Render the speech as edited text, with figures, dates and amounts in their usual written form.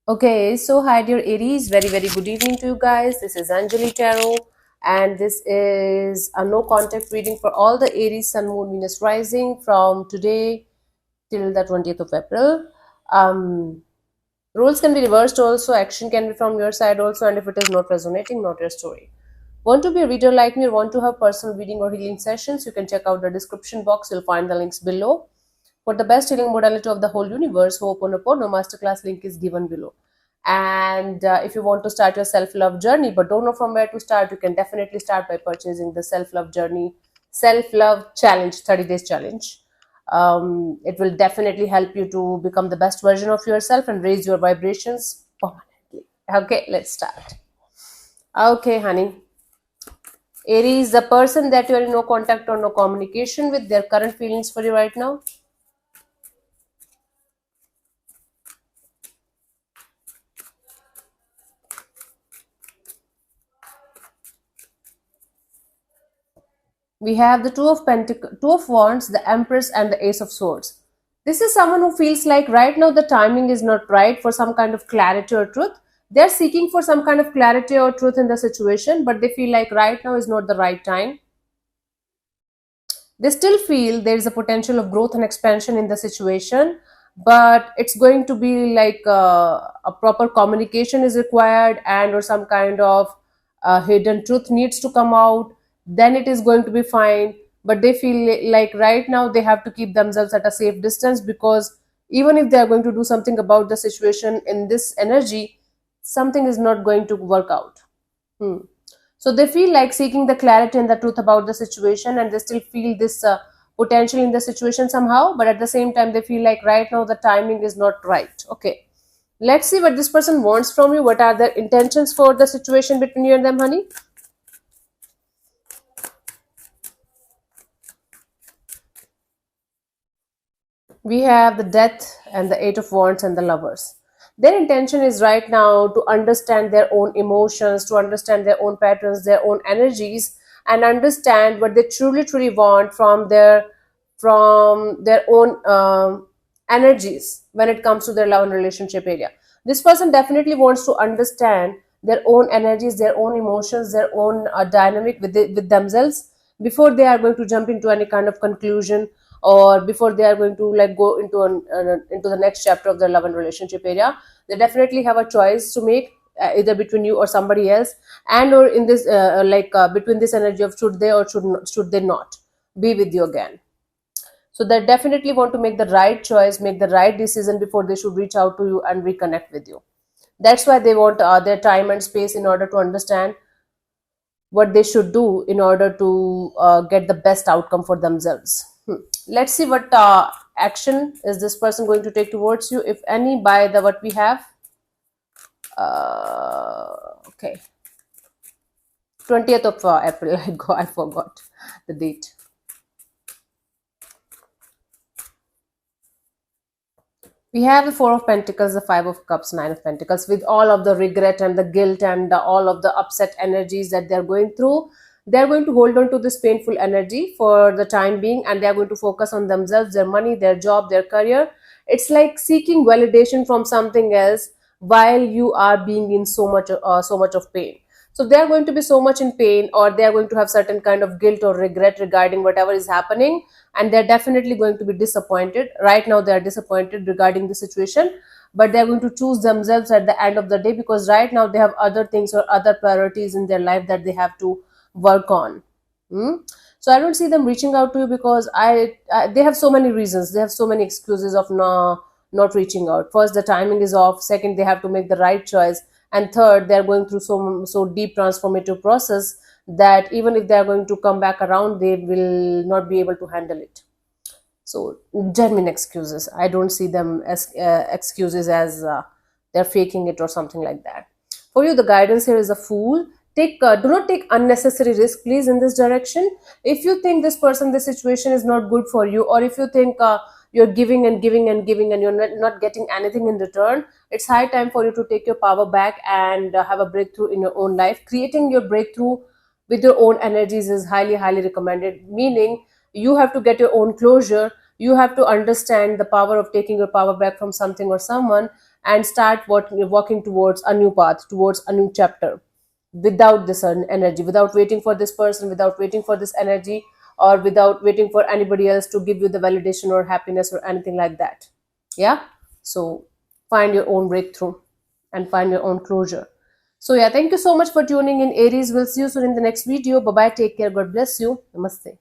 Okay, so hi dear Aries, very good evening to you guys. This is Anjali Tarot, and this is a no contact reading for all the Aries Sun Moon Venus rising from today till the 20th of April. Um, Rules can be reversed also, action can be from your side also, and if it is not resonating, not your story. Want to be a reader like me or want to have personal reading or healing sessions? You can check out the description box. You'll find the links below. For the best healing modality of the whole universe, Ho'oponopono masterclass link is given below. And if you want to start your self-love journey but don't know from where to start, you can definitely start by purchasing the self-love journey, self-love challenge, 30 days challenge. It will definitely help you to become the best version of yourself and raise your vibrations permanently. Okay, let's start. Okay, honey. Aries, the person that you are in no contact or no communication with, their current feelings for you right now. We have the two of wands, the empress, and the ace of swords. This is someone who feels like right now the timing is not right for some kind of clarity or truth. They're seeking for some kind of clarity or truth in the situation, but they feel like right now is not the right time. They still feel there is a potential of growth and expansion in the situation, but it's going to be like a proper communication is required, and or some kind of hidden truth needs to come out. Then it is going to be fine, but they feel like right now they have to keep themselves at a safe distance, because even if they are going to do something about the situation in this energy, something is not going to work out. Hmm. So they feel like seeking the clarity and the truth about the situation, and they still feel this potential in the situation somehow, but at the same time, they feel like right now the timing is not right. Okay, let's see what this person wants from you. What are their intentions for the situation between you and them, honey? We have the death and the eight of wands and the lovers. Their intention is right now to understand their own emotions, to understand their own patterns, their own energies, and understand what they truly want from their own energies when it comes to their love and relationship area. This person definitely wants to understand their own energies, their own emotions, their own dynamic with themselves before they are going to jump into any kind of conclusion, or before they are going to like go into the next chapter of their love and relationship area. They definitely have a choice to make, either between you or somebody else, and or in this between this energy of should they or should they not be with you again. So they definitely want to make the right choice, make the right decision before they should reach out to you and reconnect with you. That's why they want their time and space in order to understand what they should do in order to get the best outcome for themselves. Let's see what action is this person going to take towards you, if any, by the what we have. Okay, 20th of April. I forgot the date. We have the Four of Pentacles, the Five of Cups, Nine of Pentacles, with all of the regret and the guilt and all of the upset energies that they're going through. They're going to hold on to this painful energy for the time being, and they're going to focus on themselves, their money, their job, their career. It's like seeking validation from something else while you are being in so much of pain. So they are going to be so much in pain, or they are going to have certain kind of guilt or regret regarding whatever is happening, and they're definitely going to be disappointed. Right now they are disappointed regarding the situation, but they're going to choose themselves at the end of the day, because right now they have other things or other priorities in their life that they have to work on. Hmm? So I don't see them reaching out to you, because they have so many reasons, they have so many excuses of not reaching out. First, the timing is off. Second, they have to make the right choice. And third, they're going through so deep transformative process that even if they are going to come back around, they will not be able to handle it. So genuine excuses. I don't see them as excuses, as they're faking it or something like that. For you, the guidance here is a fool. Do not take unnecessary risk, please, in this direction. If you think this situation is not good for you, or if you think you're giving and giving and giving and you're not getting anything in return, it's high time for you to take your power back and have a breakthrough in your own life. Creating your breakthrough with your own energies is highly recommended, meaning you have to get your own closure. You have to understand the power of taking your power back from something or someone, and start walking towards a new path, towards a new chapter, without this energy, without waiting for this person, without waiting for this energy, or without waiting for anybody else to give you the validation or happiness or anything like that. Yeah. So find your own breakthrough and find your own closure. So yeah, thank you so much for tuning in, Aries. We'll see you soon in the next video. Bye bye, take care, God bless you, namaste.